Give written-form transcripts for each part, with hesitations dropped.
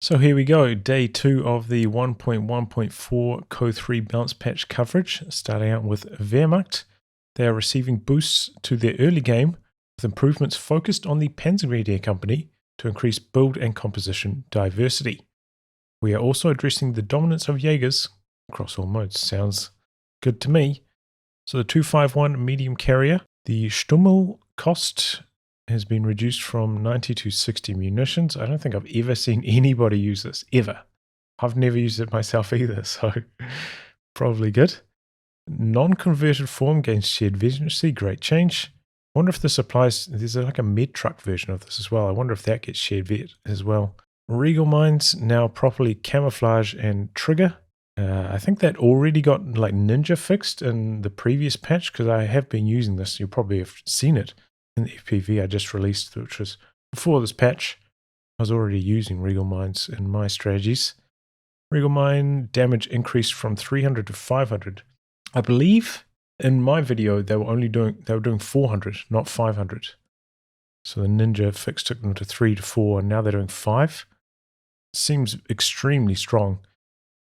So here we go, day 2 of the 1.1.4 COH3 balance patch coverage, starting out with Wehrmacht. They are receiving boosts to their early game with improvements focused on the Grenadier company to increase build and composition diversity. We are also addressing the dominance of Jagers across all modes. Sounds good to me. So the 251 medium carrier, the Stummel cost has been reduced from 90 to 60 munitions. I don't think I've ever seen anybody use this, ever. I've never used it myself either, so probably good. Non-converted form gains shared vehemency, great change. I wonder if this applies, there's like a med truck version of this as well. I wonder if that gets shared vet as well. Riegel Mines now properly camouflage and trigger. I think that already got like ninja fixed in the previous patch because I have been using this. You probably have seen it in the FPV I just released, which was before this patch. I was already using Riegel Mines in my strategies. Riegel Mine damage increased from 300 to 500. I believe in my video they were doing 400, not 500. So the ninja fix took them to 3 to 4, and now they're doing 5. Seems extremely strong.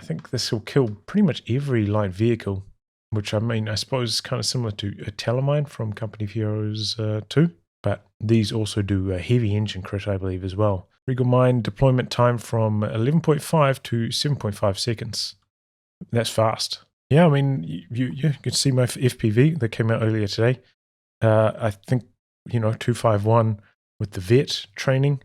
I think this will kill pretty much every light vehicle, which I mean, I suppose is kind of similar to a Telemine from Company of Heroes 2, but these also do a heavy engine crit, I believe, as well. Riegel Mine deployment time from 11.5 to 7.5 seconds. That's fast. Yeah, I mean, you can see my FPV that came out earlier today. I think, 251 with the vet training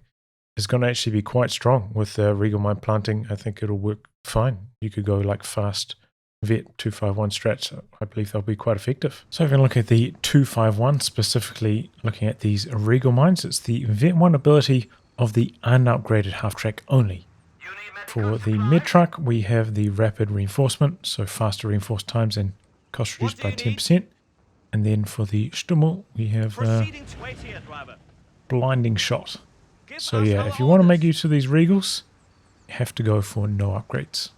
is going to actually be quite strong with Riegel Mine planting. I think it'll work fine. You could go like fast vet 251 strats. I believe they'll be quite effective. So if you look at the 251, specifically looking at these Riegel Mines, it's the vet 1 ability of the unupgraded half track only. For the mid truck, we have the rapid reinforcement, so faster reinforce times and cost reduced by 10%. And then for the Stummel, we have blinding shot. So yeah, if you want to make use of these Riegels, you have to go for no upgrades.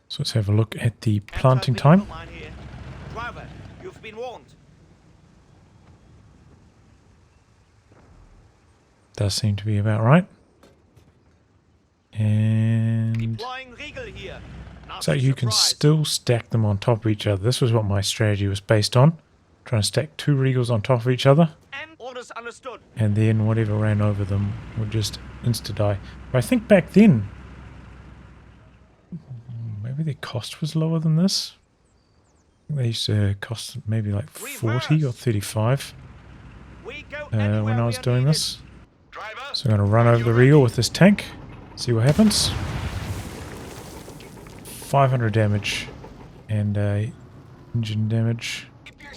So let's have a look at the planting time. Driver, you've been warned. Does seem to be about right. And so you can still stack them on top of each other. This was what my strategy was based on. Trying to stack 2 Riegels on top of each other. And then whatever ran over them would just insta-die. But I think back then, maybe their cost was lower than this. I think they used to cost maybe like 40 or 35 when I was doing this. So I'm going to run over the Riegel with this tank. See what happens. 500 damage and engine damage.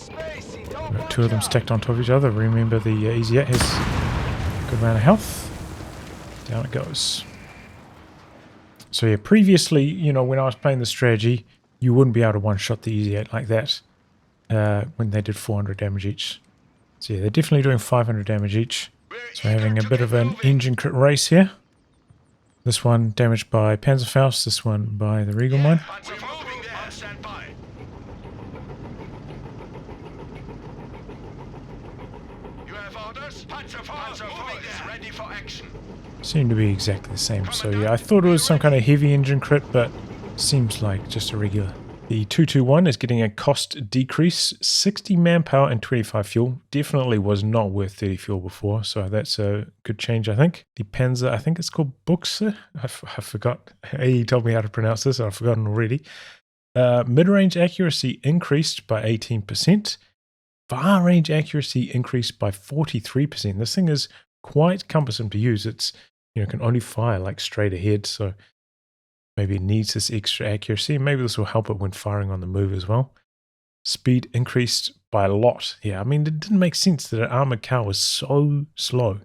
We've got 2 of them stacked on top of each other. Remember the Easy 8 has a good amount of health. Down it goes. So yeah, previously, when I was playing the strategy, you wouldn't be able to one-shot the Easy 8 like that when they did 400 damage each. So yeah, they're definitely doing 500 damage each. So having a bit of an engine crit race here. This one damaged by Panzerfaust, this one by the Riegel Mine. Seem to be exactly the same. So yeah, I thought it was some kind of heavy engine crit, but seems like just a regular. The 221 is getting a cost decrease, 60 manpower and 25 fuel. Definitely was not worth 30 fuel before, so that's a good change, I think. The Panzer, I think it's called Buchse. I forgot. He told me how to pronounce this, I've forgotten already. Mid-range accuracy increased by 18%. Far-range accuracy increased by 43%. This thing is quite cumbersome to use. It's, can only fire like straight ahead, so maybe it needs this extra accuracy. Maybe this will help it when firing on the move as well. Speed increased by a lot. Yeah, I mean, it didn't make sense that an armored car was so slow.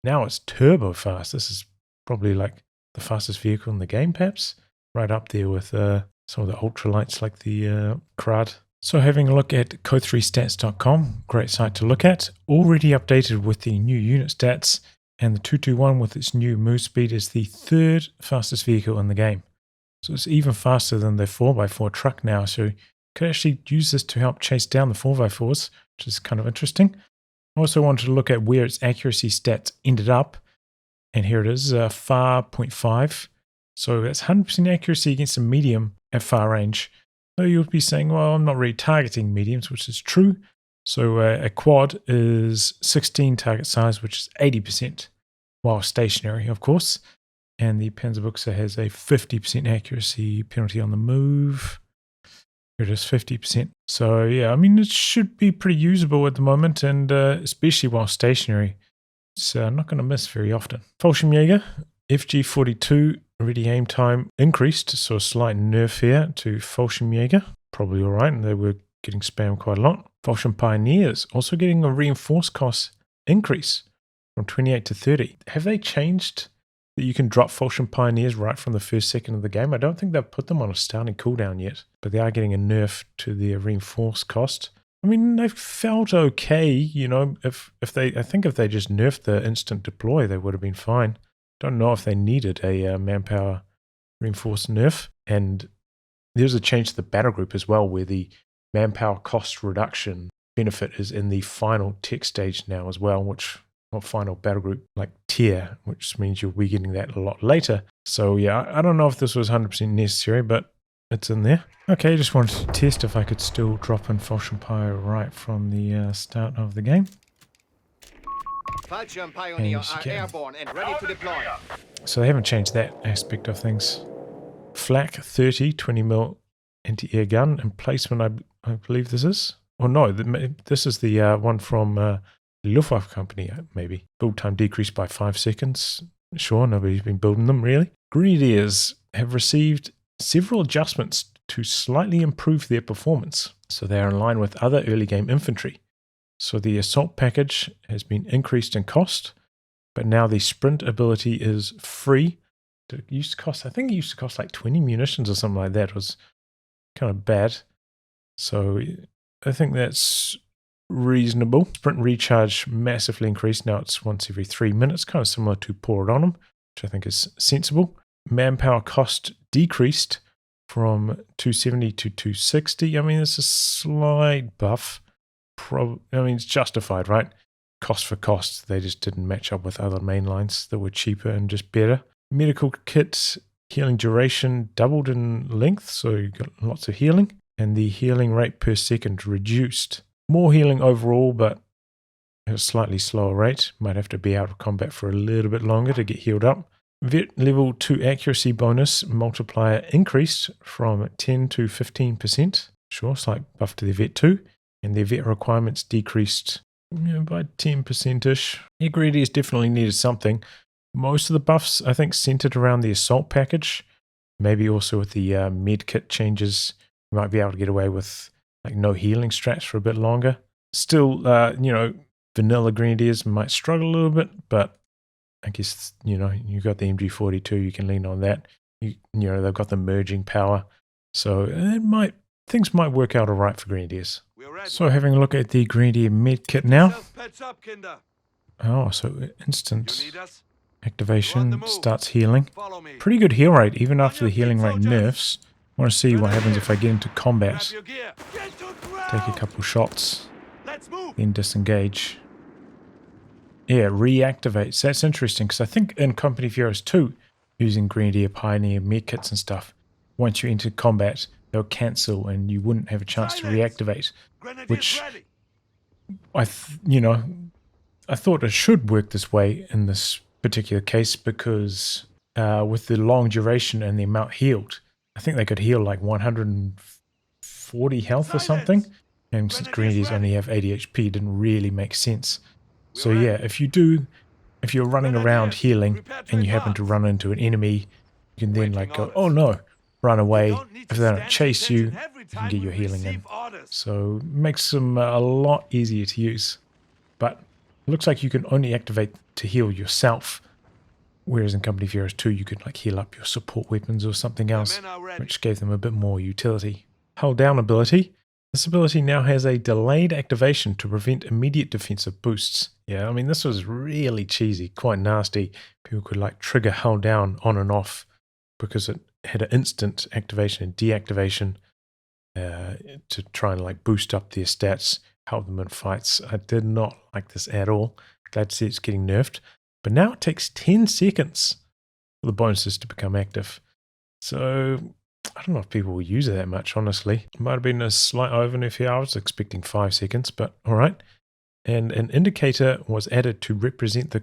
Now it's turbo fast. This is probably like the fastest vehicle in the game, perhaps. Right up there with some of the ultralights like the Crad. So having a look at COH3stats.com, great site to look at. Already updated with the new unit stats. And the 221 with its new move speed is the 3rd fastest vehicle in the game. So it's even faster than the 4x4 truck now. So you could actually use this to help chase down the 4x4s, which is kind of interesting. I also wanted to look at where its accuracy stats ended up. And here it is, FAR 0.5. So that's 100% accuracy against a medium at far range. So you'll be saying, well, I'm not really targeting mediums, which is true. So a quad is 16 target size, which is 80%, while stationary, of course. And the Panzerbuchse has a 50% accuracy penalty on the move. Here it is, 50%. So yeah, I mean, it should be pretty usable at the moment, and especially while stationary. It's not going to miss very often. Fallschirmjäger, FG42, ready aim time increased, so a slight nerf here to Fallschirmjäger. Probably all right, and they were getting spammed quite a lot. Fallschrimpioneers also getting a reinforced cost increase from 28 to 30. Have they changed that you can drop Fallschrimpioneers right from the first second of the game? I don't think they've put them on a starting cooldown yet, but they are getting a nerf to their reinforced cost. I mean, they've felt okay, you know, I think if they just nerfed the instant deploy, they would have been fine. Don't know if they needed a manpower reinforced nerf. And there's a change to the battle group as well, where the manpower cost reduction benefit is in the final tech stage now as well, which, not final battle group, like tier, which means you'll be getting that a lot later. So yeah, I don't know if this was 100% necessary, but it's in there. Okay, just wanted to test if I could still drop in Fallschirmpioneer right from the start of the game. Fallschirmpioneers are airborne and ready to deploy. So they haven't changed that aspect of things. Flak 30 20mm anti-air gun emplacement, I believe this is. Or no, this is the one from the Luftwaffe company, maybe. Build time decreased by 5 seconds. Sure, nobody's been building them really. Grenadiers have received several adjustments to slightly improve their performance, so they are in line with other early game infantry. So the assault package has been increased in cost, but now the sprint ability is free. It used to cost, I think it used to cost like 20 munitions or something like that. It was kind of bad. So I think that's reasonable. Sprint recharge massively increased. Now it's once every 3 minutes, kind of similar to Pour It On 'em, which I think is sensible. Manpower cost decreased from 270 to 260. I mean, it's a slight buff. I mean, it's justified, right? Cost for cost. They just didn't match up with other main lines that were cheaper and just better. Medical kit healing duration doubled in length, so you got lots of healing. And the healing rate per second reduced. More healing overall, but at a slightly slower rate. Might have to be out of combat for a little bit longer to get healed up. Vet level 2 accuracy bonus multiplier increased from 10 to 15%. Sure, slight buff to the Vet 2. And their Vet requirements decreased by 10%-ish. Yeah, Grenadiers definitely needed something. Most of the buffs, I think, centered around the assault package. Maybe also with the med kit changes, you might be able to get away with like no healing strats for a bit longer. Still, vanilla Grenadiers might struggle a little bit, but I guess, you've got the MG42, you can lean on that. They've got the merging power. So things might work out all right for Grenadiers. So having a look at the Grenadier med kit now. Oh, so instant activation starts healing. Pretty good heal rate, even after the healing rate nerfs. I want to see what happens if I get into combat. Take a couple shots, then disengage. Yeah, reactivates. That's interesting, because I think in Company of Heroes 2, using Grenadier, Pioneer, medkits and stuff, once you enter combat, they'll cancel and you wouldn't have a chance to reactivate. Which, I thought it should work this way in this particular case, because with the long duration and the amount healed, I think they could heal like 140 health or something. And since Grenadiers only have 80 HP, it didn't really make sense. So yeah, if you're running around healing and you happen to run into an enemy, you can then like go, oh no, run away. If they don't chase you, you can get your healing in. So it makes them a lot easier to use. But it looks like you can only activate to heal yourself. Whereas in Company of Heroes 2, you could like heal up your support weapons or something else, which gave them a bit more utility. Hold down ability. This ability now has a delayed activation to prevent immediate defensive boosts. Yeah, I mean, this was really cheesy, quite nasty. People could like trigger hold down on and off because it had an instant activation and deactivation to try and like boost up their stats, help them in fights. I did not like this at all. Glad to see it's getting nerfed. But now it takes 10 seconds for the bonuses to become active. So I don't know if people will use it that much, honestly. It might have been a slight overnerf here. I was expecting 5 seconds, but all right. And an indicator was added to represent the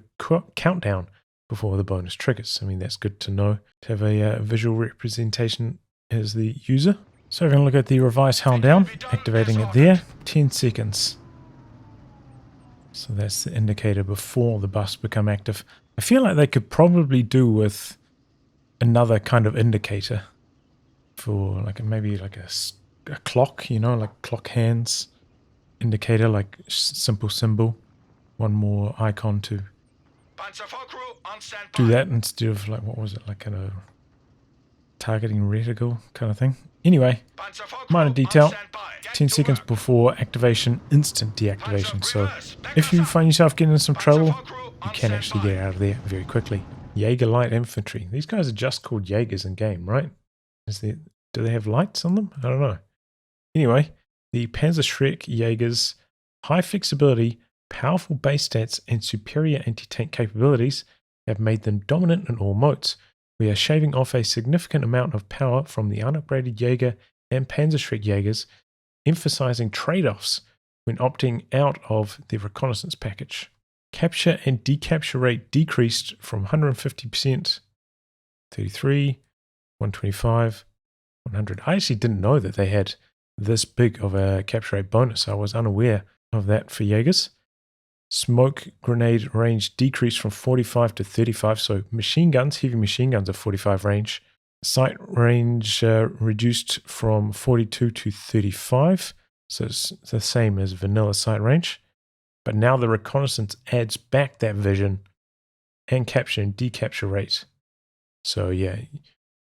countdown before the bonus triggers. I mean, that's good to know, to have a visual representation as the user. So we're going to look at the revised countdown, activating it there, 10 seconds. So that's the indicator before the buffs become active. I feel like they could probably do with another kind of indicator for like maybe like a clock, you know, like clock hands indicator, like simple symbol, one more icon to do that instead of like, what was it, like kind of targeting reticle kind of thing. Anyway, minor detail, 10 seconds before activation, instant deactivation. So if you find yourself getting in some trouble, you can actually get out of there very quickly. Jager light infantry. These guys are just called Jagers in game, right? Do they have lights on them? I don't know. Anyway, the panzerschrecks Jagers, high flexibility, powerful base stats, and superior anti-tank capabilities have made them dominant in all modes. We are shaving off a significant amount of power from the unupgraded Jager and panzerschrecks Jagers, emphasizing trade-offs when opting out of the reconnaissance package. Capture and decapture rate decreased from 150%, 33, 125, 100. I actually didn't know that they had this big of a capture rate bonus. I was unaware of that for Jagers. Smoke grenade range decreased from 45 to 35. So machine guns, heavy machine guns are 45 range. Sight range reduced from 42 to 35. So it's the same as vanilla sight range. But now the reconnaissance adds back that vision and capture and decapture rate. So yeah,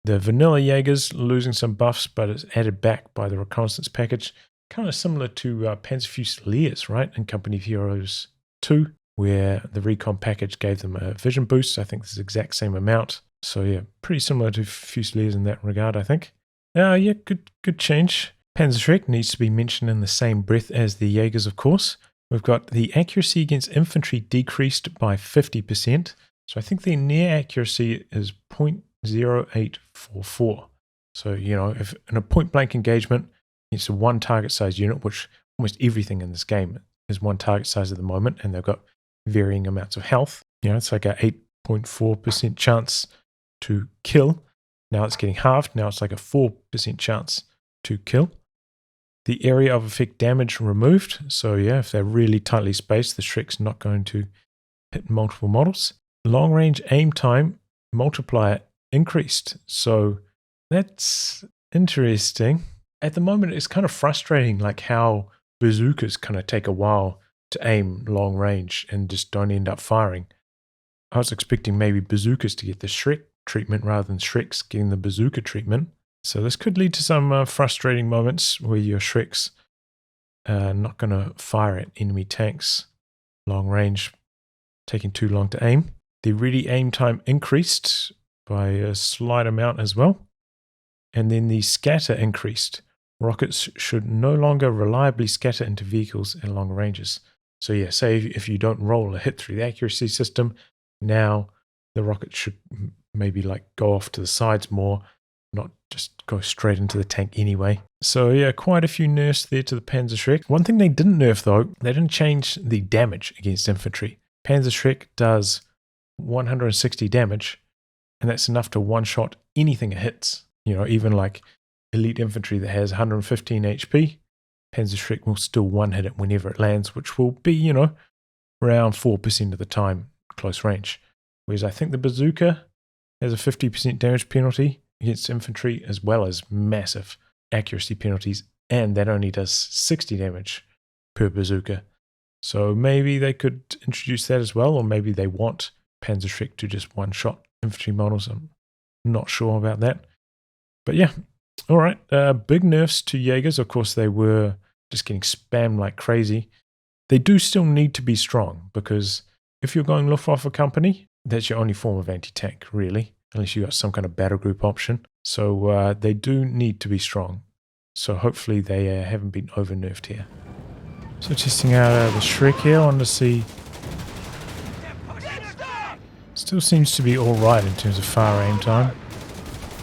the vanilla Jagers losing some buffs, but it's added back by the reconnaissance package. Kind of similar to Panzerschrecks, right? In Company of Heroes 2, where the recon package gave them a vision boost. I think this is the exact same amount. So yeah, pretty similar to Fusiliers in that regard, I think. Yeah, good change. Panzerschrecks needs to be mentioned in the same breath as the Jagers, of course. We've got the accuracy against infantry decreased by 50%. So I think the near accuracy is 0.0844. So, you know, if in a point blank engagement, it's a one target size unit, which almost everything in this game is one target size at the moment, and they've got varying amounts of health. You know, it's like a 8.4% chance to kill. Now it's getting halved. Now it's like a 4% chance to kill. The area of effect damage removed. So yeah, if they're really tightly spaced, the Shrek's not going to hit multiple models. Long range aim time multiplier increased. So that's interesting. At the moment, it's kind of frustrating, like how bazookas kind of take a while to aim long range and just don't end up firing. I was expecting maybe bazookas to get the Shrek treatment rather than Shreks getting the bazooka treatment. So this could lead to some frustrating moments where your Shreks are not going to fire at enemy tanks long range, taking too long to aim. The ready aim time increased by a slight amount as well. And then the scatter increased. Rockets should no longer reliably scatter into vehicles at long ranges. So yeah, say if you don't roll a hit through the accuracy system, now the rocket should maybe like go off to the sides more, not just go straight into the tank anyway. So yeah, quite a few nerfs there to the Panzerschrecks. One thing they didn't nerf though, they didn't change the damage against infantry. Panzerschrecks does 160 damage, and that's enough to one-shot anything it hits. You know, even like elite infantry that has 115 HP, Panzerschrecks will still one-hit it whenever it lands, which will be, you know, around 4% of the time close range. Whereas I think the bazooka has a 50% damage penalty against infantry, as well as massive accuracy penalties, and that only does 60 damage per bazooka. So maybe they could introduce that as well, or maybe they want Panzerschrecks to just one-shot infantry models. I'm not sure about that. But yeah, all right. Big nerfs to Jagers. Of course, they were just getting spammed like crazy. They do still need to be strong, because if you're going Luftwaffe company, that's your only form of anti-tank, really, unless you got some kind of battle group option. So they do need to be strong. So hopefully they haven't been over-nerfed here. So testing out the Shrek here. I want to see Still seems to be alright in terms of fire aim time.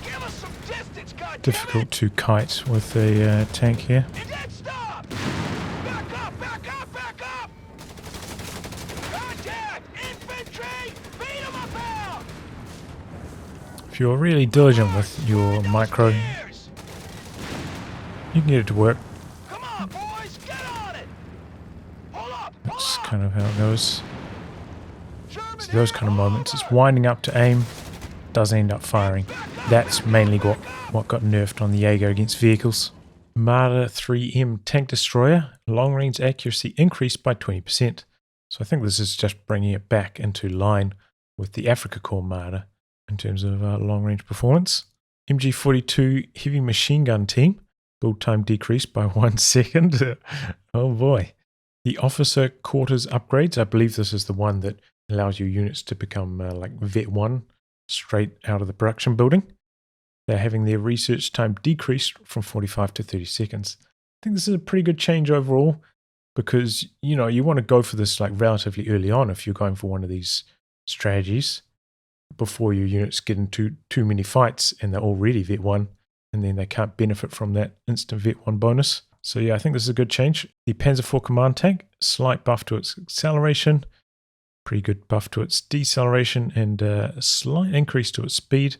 Give us some distance, goddammit! Difficult to kite with the tank here. And then stop! Back up, back up, back up! Contact! Infantry! Beat 'em up out! If you're really diligent with your micro, you can get it to work. Come on, boys, get on it! Hold up! That's kind of how it goes. So those kind of moments, it's winding up to aim, does end up firing. That's mainly what got nerfed on the Jager against vehicles. Marder 3M tank destroyer, long range accuracy increased by 20%. So I think this is just bringing it back into line with the Africa Corps Marder in terms of long range performance. MG42 heavy machine gun team, build time decreased by 1 second. Oh boy. The officer quarters upgrades, I believe this is the one that allows your units to become like Vet 1 straight out of the production building. They're having their research time decreased from 45 to 30 seconds. I think this is a pretty good change overall because, you know, you want to go for this like relatively early on if you're going for one of these strategies before your units get into too many fights and they're already Vet 1 and then they can't benefit from that instant Vet 1 bonus. So yeah, I think this is a good change. The Panzer IV command tank, slight buff to its acceleration, pretty good buff to its deceleration, and a slight increase to its speed.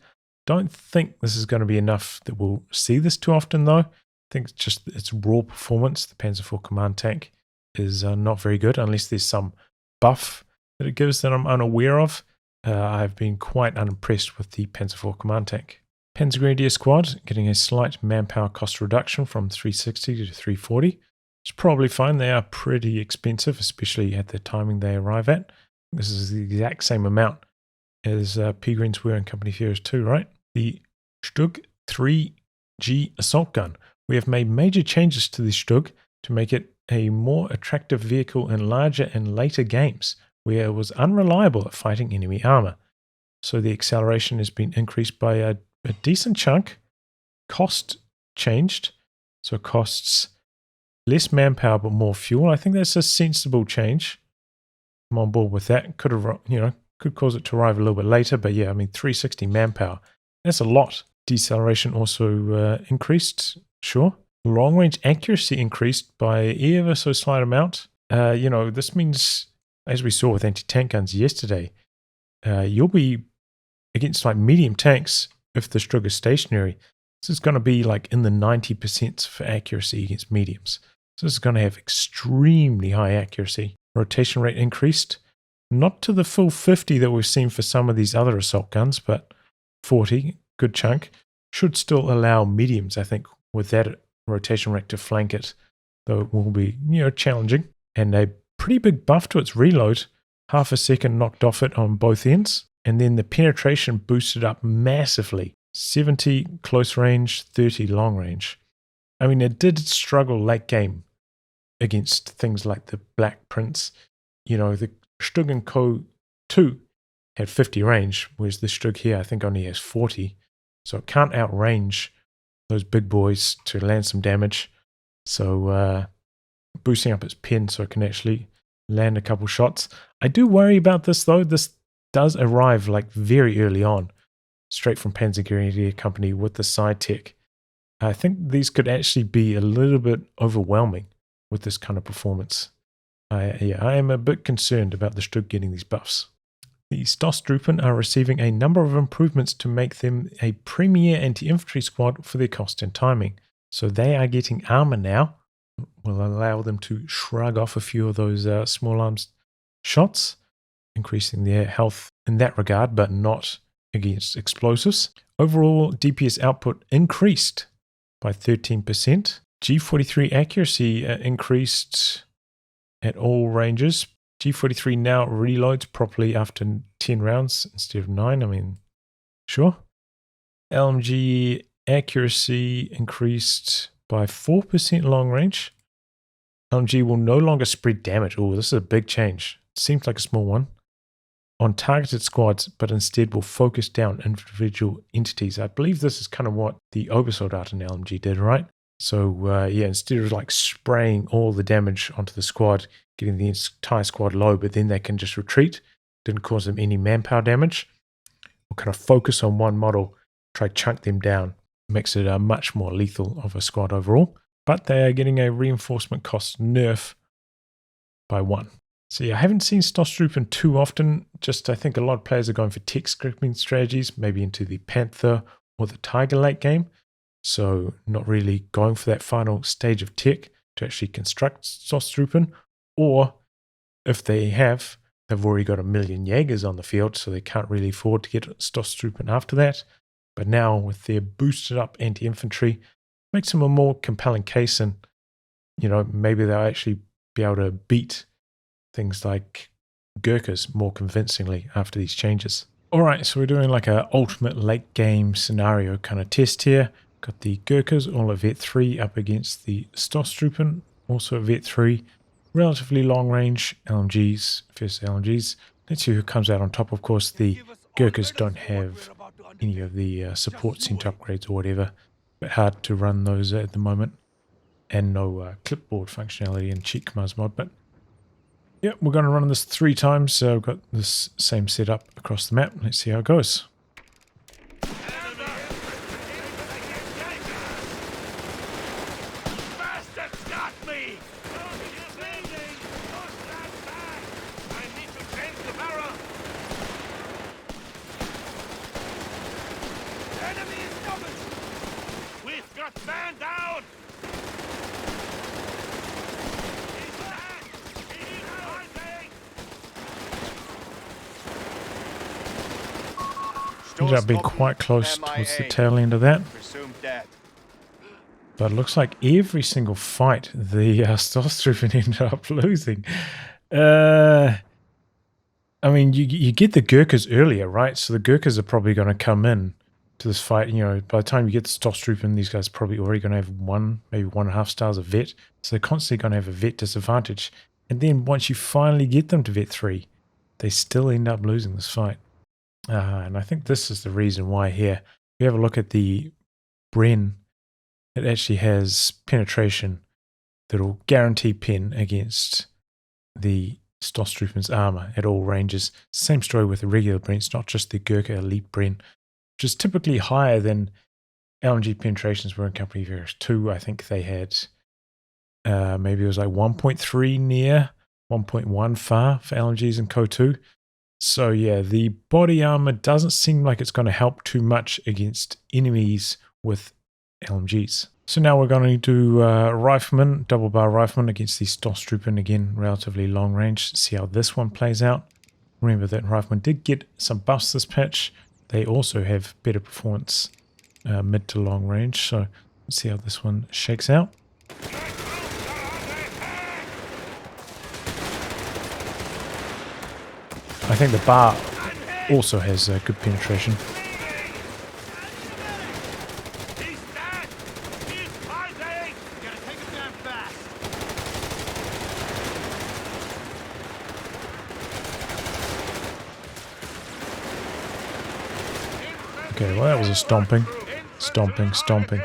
Don't think this is going to be enough that we'll see this too often though. I think it's just its raw performance. The Panzer IV command tank is not very good unless there's some buff that it gives that I'm unaware of. I've been quite unimpressed with the Panzer IV command tank. Panzer Grenadier squad getting a slight manpower cost reduction from 360 to 340. It's probably fine. They are pretty expensive, especially at the timing they arrive at. This is the exact same amount as P. Green's Wehr and Company Fears 2, right? The Stug 3G assault gun. We have made major changes to the Stug to make it a more attractive vehicle in larger and later games where it was unreliable at fighting enemy armor. So the acceleration has been increased by a decent chunk. Cost changed. So it costs less manpower but more fuel. I think that's a sensible change. I'm on board with that. Could have, could cause it to arrive a little bit later, but yeah, I mean, 360 manpower. That's a lot. Deceleration also increased, sure. Long range accuracy increased by ever so slight amount. This means, as we saw with anti-tank guns yesterday, you'll be against like medium tanks if the Stug is stationary. This is going to be like in the 90% for accuracy against mediums. So this is going to have extremely high accuracy. Rotation rate increased, not to the full 50 that we've seen for some of these other assault guns, but 40, good chunk. Should still allow mediums, I think, with that rotation rate to flank it, though it will be, challenging. And a pretty big buff to its reload, half a second knocked off it on both ends. And then the penetration boosted up massively, 70 close range, 30 long range. I mean, it did struggle late game against things like the Black Prince. The Stug and Co. 2 had 50 range, whereas the Stug here I think only has 40. So it can't outrange those big boys to land some damage. So boosting up its pen so it can actually land a couple shots. I do worry about this though. This does arrive like very early on, straight from Panzer Grenadier Company with the side tech. I think these could actually be a little bit overwhelming with this kind of performance. I am a bit concerned about the Stug getting these buffs. The Stosstruppen are receiving a number of improvements to make them a premier anti-infantry squad for their cost and timing. So they are getting armor now. Will allow them to shrug off a few of those small arms shots, increasing their health in that regard, but not against explosives. Overall, DPS output increased by 13%. G43 accuracy increased at all ranges. G43 now reloads properly after 10 rounds instead of 9. I mean, sure. LMG accuracy increased by 4% long range. LMG will no longer spread damage. Oh, this is a big change. It seems like a small one. On targeted squads, but instead will focus down individual entities. I believe this is kind of what the Obersoldaten LMG did, right? So instead of like spraying all the damage onto the squad, getting the entire squad low, but then they can just retreat, didn't cause them any manpower damage. We'll kind of focus on one model, try chunk them down. Makes it a much more lethal of a squad overall. But they are getting a reinforcement cost nerf by 1. So yeah, I haven't seen Stosstruppen too often. Just I think a lot of players are going for tech scripting strategies, maybe into the Panther or the Tiger late game. So not really going for that final stage of tech to actually construct Stosstruppen. Or if they have, they've already got 1,000,000 Jagers on the field, so they can't really afford to get Stosstruppen after that. But now with their boosted up anti-infantry, makes them a more compelling case, and maybe they'll actually be able to beat things like Gurkhas more convincingly after these changes. Alright, so we're doing like a ultimate late game scenario kind of test here. Got the Gurkhas all at Vet 3 up against the Stosstruppen, also at Vet 3. Relatively long range LMGs versus LMGs. Let's see who comes out on top. Of course, the Gurkhas don't have any of the support center upgrades or whatever, but hard to run those at the moment, and no clipboard functionality in cheat commands mod. But yeah, we're going to run this 3 times, so we've got this same setup across the map. Let's see how it goes. Ended up being quite close towards the tail end of that. But it looks like every single fight the Stosstruppen ended up losing. I mean, you get the Gurkhas earlier, right? So the Gurkhas are probably going to come in to this fight. By the time you get the Stosstruppen, these guys are probably already going to have 1, maybe 1.5 stars of vet. So they're constantly going to have a vet disadvantage. And then once you finally get them to vet 3, they still end up losing this fight. And I think this is the reason why here. If you have a look at the Bren, it actually has penetration that will guarantee pen against the Stosstruppen's armor at all ranges. Same story with the regular Bren. It's not just the Gurkha Elite Bren, which is typically higher than LMG penetrations were in Company Virus 2. I think they had maybe it was like 1.3 near, 1.1 far for LMGs in CO2. So yeah, the body armor doesn't seem like it's going to help too much against enemies with LMGs. So now we're going to do Rifleman, double bar Rifleman against the Stosstruppen, again, relatively long range. See how this one plays out. Remember that Rifleman did get some buffs this patch. They also have better performance mid to long range. So let's see how this one shakes out. I think the bar also has good penetration. Okay, well that was a stomping. Stomping.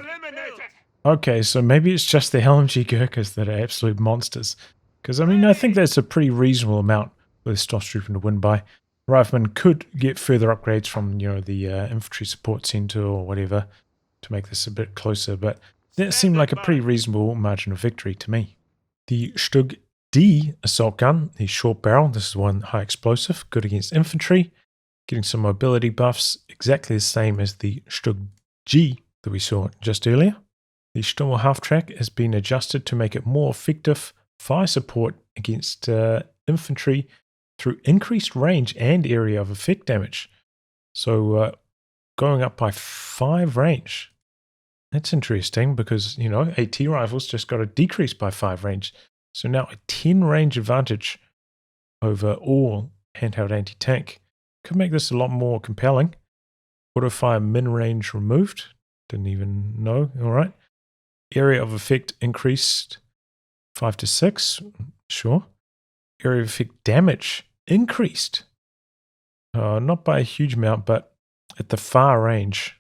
Okay, so maybe it's just the LMG Gurkhas that are absolute monsters. Because, I mean, I think that's a pretty reasonable amount with Stosstruppen to win by. Rifleman could get further upgrades from, the infantry support center or whatever to make this a bit closer, but that seemed like a pretty reasonable margin of victory to me. The Stug D assault gun, the short barrel, this is one high explosive, good against infantry, getting some mobility buffs, exactly the same as the Stug G that we saw just earlier. The Stummel half-track has been adjusted to make it more effective fire support against infantry through increased range and area of effect damage. So going up by 5 range. That's interesting because, AT rifles just got a decrease by 5 range. So now a 10 range advantage over all handheld anti-tank. Could make this a lot more compelling. Auto-fire min range removed. Didn't even know. All right. Area of effect increased 5 to 6. Sure. Area of effect damage increased. Not by a huge amount, but at the far range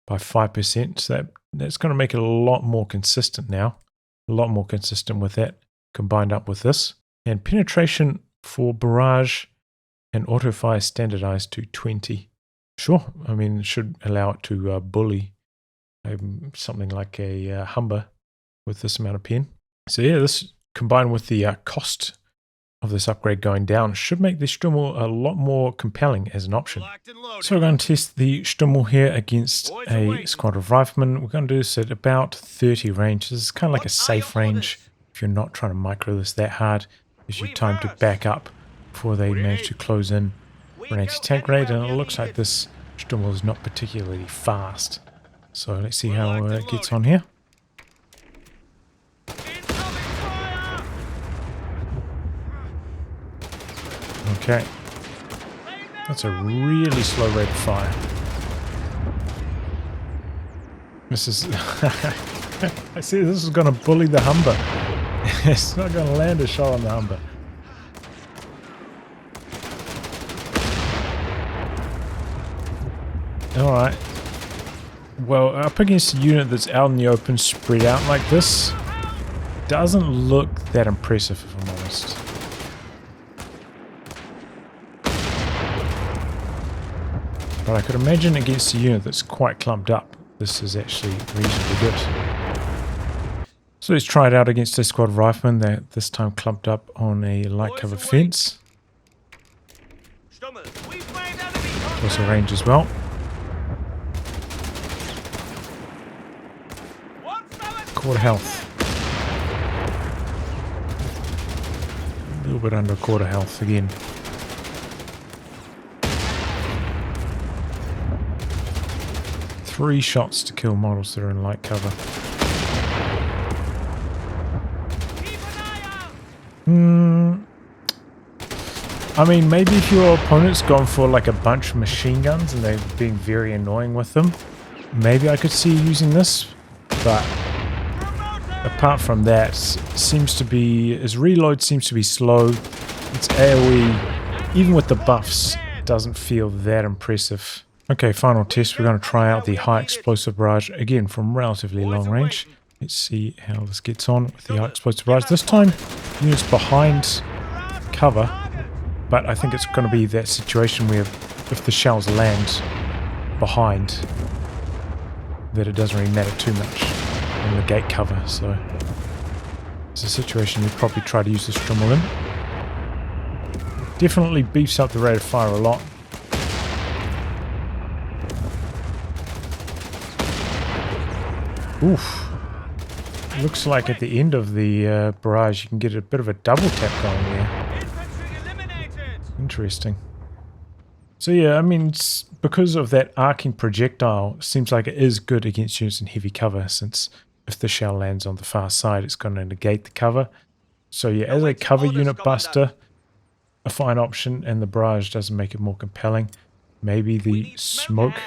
by 5%. So that's going to make it a lot more consistent now. A lot more consistent with that combined up with this. And penetration for barrage and auto fire standardized to 20. Sure, I mean, it should allow it to bully something like a Humber with this amount of pen. So yeah, this combined with the cost of this upgrade going down should make the Stummel a lot more compelling as an option. So we're going to test the Stummel here against a squad of riflemen. We're going to do this at about 30 range. This is kind of like a safe range if you're not trying to micro this that hard. Gives you time to back up before they manage to close in for an anti-tank raid, and it looks like this Stummel is not particularly fast. So let's see how it gets on here. Okay, that's a really slow rate of fire. This is... I see this is going to bully the Humber. It's not going to land a shot on the Humber. Alright. Well, up against a unit that's out in the open, spread out like this, doesn't look that impressive, if I'm honest. But I could imagine against a unit that's quite clumped up, this is actually reasonably good. So let's try it out against a squad of riflemen. They're this time clumped up on a light cover fence. Also range as well. Quarter health. A little bit under quarter health again. Three shots to kill models that are in light cover. I mean, maybe if your opponent's gone for like a bunch of machine guns and they've been very annoying with them, maybe I could see using this, but apart from that, his reload seems to be slow. Its AoE, even with the buffs, doesn't feel that impressive. Okay, final test. We're going to try out the high explosive barrage again from relatively long range. Let's see how this gets on with the high explosive barrage. This time, units behind cover, but I think it's going to be that situation where if the shells land behind, that it doesn't really matter too much in the gate cover. So it's a situation you'd probably try to use the Stummel in. Definitely beefs up the rate of fire a lot. Oof. Looks like at the end of the barrage you can get a bit of a double tap going there. Interesting. So yeah, I mean, because of that arcing projectile, it seems like it is good against units in heavy cover, since if the shell lands on the far side, it's going to negate the cover. So yeah, as a cover unit buster, a fine option, and the barrage doesn't make it more compelling. Maybe the smoke,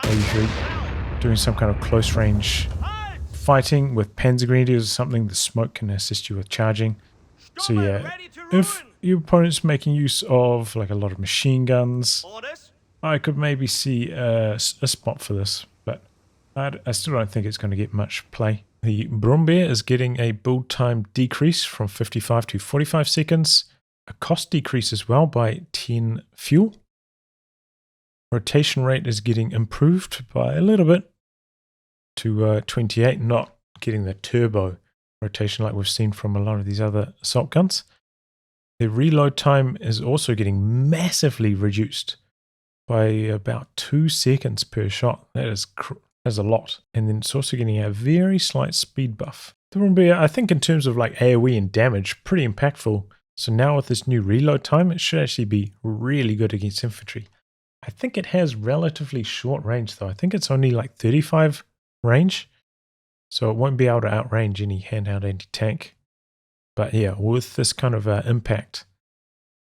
maybe if you're doing some kind of close range fighting with panzer grenadiers or something, the smoke can assist you with charging. So yeah, if your opponent's making use of like a lot of machine guns, I could maybe see a spot for this, but I still don't think it's going to get much play. The Brummbar is getting a build time decrease from 55 to 45 seconds, a cost decrease as well by 10 fuel. Rotation rate is getting improved by a little bit to 28, not getting the turbo rotation like we've seen from a lot of these other assault guns. The reload time is also getting massively reduced by about 2 seconds per shot. That is a lot. And then it's also getting a very slight speed buff. The Brummbar, I think in terms of like AoE and damage, pretty impactful. So now with this new reload time, it should actually be really good against infantry. I think it has relatively short range though. I think it's only like 35 range. So it won't be able to outrange any handheld anti-tank. But yeah, with this kind of impact,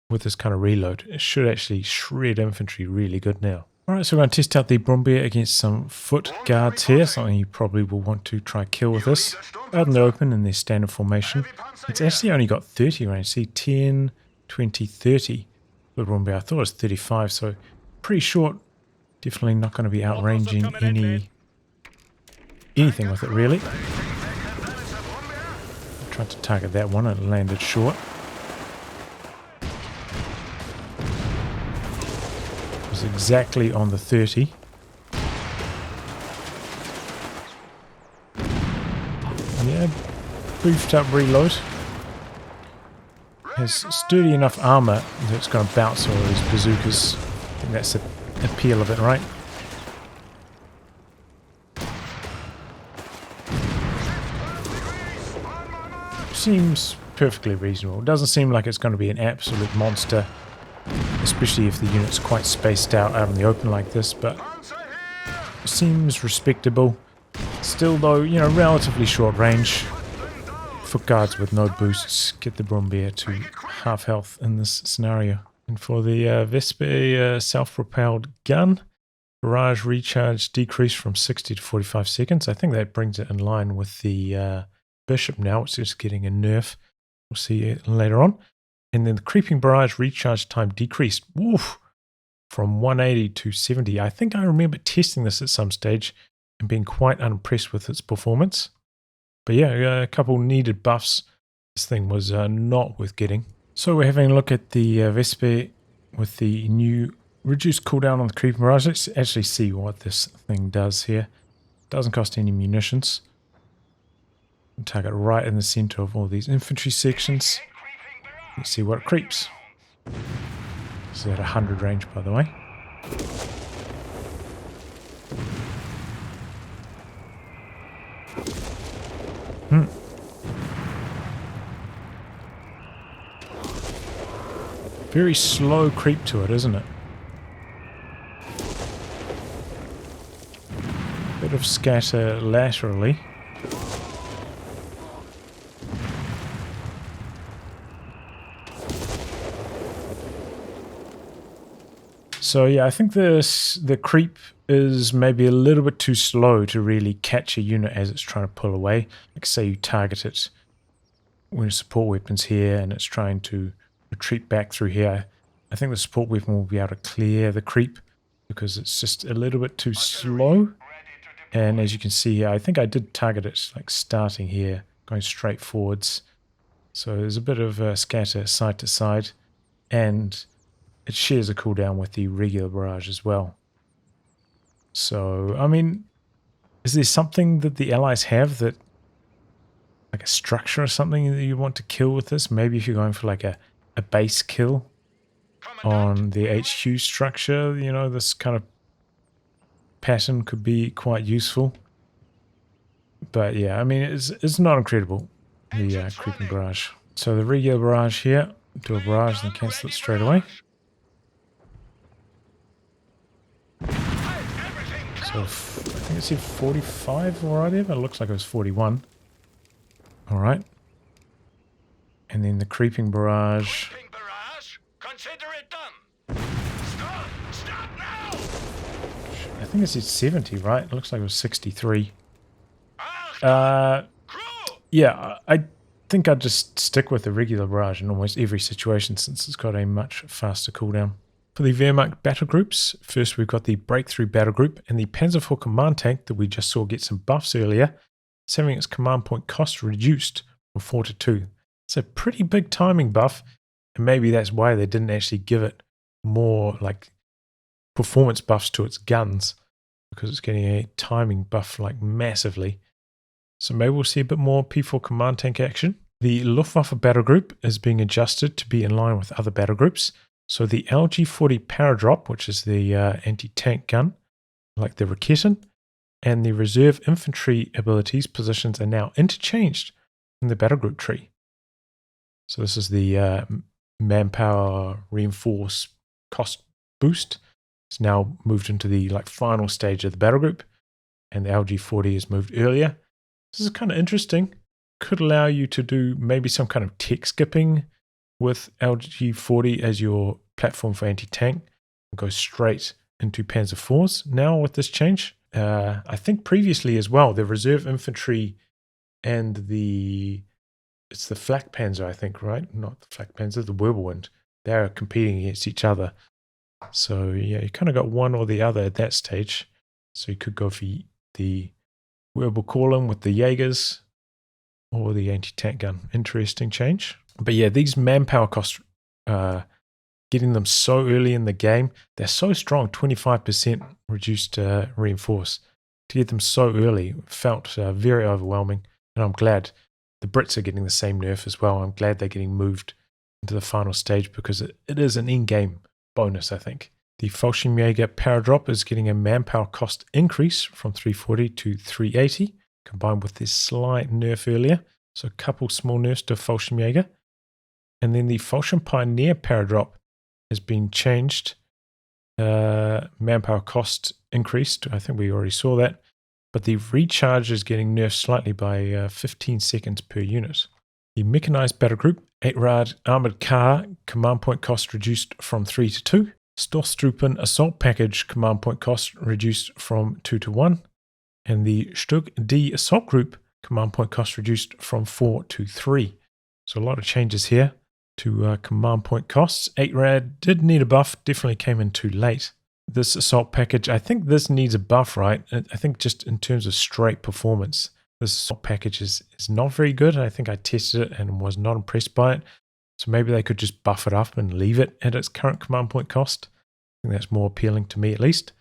with this kind of reload, it should actually shred infantry really good now. Alright, so we're going to test out the Brummbar against some foot guards here, something you probably will want to try kill with this. Out in the open in their standard formation. It's actually only got 30 range, see 10, 20, 30 with Brummbar. I thought it was 35, so pretty short. Definitely not going to be outranging anything with it really. Tried to target that one, it landed short. is exactly on the 30. Yeah, boofed up reload. Has sturdy enough armor that it's going to bounce all those bazookas. I think that's the appeal of it, right? Seems perfectly reasonable. It doesn't seem like it's going to be an absolute monster, especially if the unit's quite spaced out in the open like this, but it seems respectable. Still though, you know, relatively short range. Foot guards with no boosts get the Brummbar to half health in this scenario. And for the Wespe self-propelled gun, barrage recharge decreased from 60 to 45 seconds. I think that brings it in line with the Bishop now, which is getting a nerf. We'll see it later on. And then the creeping barrage recharge time decreased. Woof! From 180 to 70. I think I remember testing this at some stage and being quite unimpressed with its performance. But yeah, a couple needed buffs. This thing was not worth getting. So we're having a look at the Wespe with the new reduced cooldown on the creeping barrage. Let's actually see what this thing does here. Doesn't cost any munitions. Target right in the center of all these infantry sections. Let's see what it creeps. This is at 100 range, by the way. Very slow creep to it, isn't it? Bit of scatter laterally. So yeah, I think the creep is maybe a little bit too slow to really catch a unit as it's trying to pull away. Like say you target it when support weapon's here and it's trying to retreat back through here. I think the support weapon will be able to clear the creep because it's just a little bit too slow. And as you can see here, I think I did target it like starting here, going straight forwards. So there's a bit of scatter side to side, and it shares a cooldown with the regular barrage as well. So, I mean, is there something that the allies have that, like a structure or something that you want to kill with this? Maybe if you're going for like a base kill on the HQ structure, you know, this kind of pattern could be quite useful. But yeah, I mean, it's not incredible, the creeping barrage. So the regular barrage here, do a barrage and cancel it straight away. So I think it said 45 already, but it looks like it was 41. Alright. And then the creeping barrage. Consider it done. Stop now. I think it said 70, right? It looks like it was 63. Yeah, I think I'd just stick with the regular barrage in almost every situation since it's got a much faster cooldown. For the Wehrmacht battle groups, first we've got the Breakthrough battle group and the Panzer IV command tank that we just saw get some buffs earlier. It's having its command point cost reduced from 4 to 2. It's a pretty big timing buff, and maybe that's why they didn't actually give it more like performance buffs to its guns, because it's getting a timing buff like massively. So maybe we'll see a bit more P4 command tank action. The Luftwaffe battle group is being adjusted to be in line with other battle groups. So the LG-40 Paradrop, which is the anti-tank gun, like the Raketen, and the reserve infantry abilities positions are now interchanged in the battle group tree. So this is the manpower reinforce cost boost. It's now moved into the like final stage of the battle group, and the LG-40 is moved earlier. This is kind of interesting. Could allow you to do maybe some kind of tech skipping with LG-40 as your platform for anti-tank and go straight into Panzer IVs now with this change. I think previously as well, the reserve infantry and it's the Flak Panzer, I think, right? Not the Flak Panzer, the Whirlwind. They're competing against each other. So yeah, you kind of got one or the other at that stage. So you could go for the Wehrmacht column with the Jagers or the anti-tank gun. Interesting change. But yeah, these manpower cost getting them so early in the game. They're so strong, 25% reduced reinforce. To get them so early felt very overwhelming, and I'm glad the Brits are getting the same nerf as well. I'm glad they're getting moved into the final stage because it is an in-game bonus, I think. The Fallshrimpioneer Paradrop is getting a manpower cost increase from 340 to 380, combined with this slight nerf earlier. So a couple small nerfs to Fallshrimpioneer. And then the Fallshrimpioneer Paradrop has been changed. Manpower cost increased. I think we already saw that. But the recharge is getting nerfed slightly by 15 seconds per unit. The Mechanized Battle Group 8-Rad Armored Car command point cost reduced from 3 to 2. Stosstruppen Assault Package command point cost reduced from 2 to 1. And the Stug D Assault Group command point cost reduced from 4 to 3. So a lot of changes here to command point costs. 8-Rad did need a buff, definitely came in too late. This assault package, I think this needs a buff, right? I think just in terms of straight performance, this assault package is not very good. I think I tested it and was not impressed by it. So maybe they could just buff it up and leave it at its current command point cost. I think that's more appealing to me at least.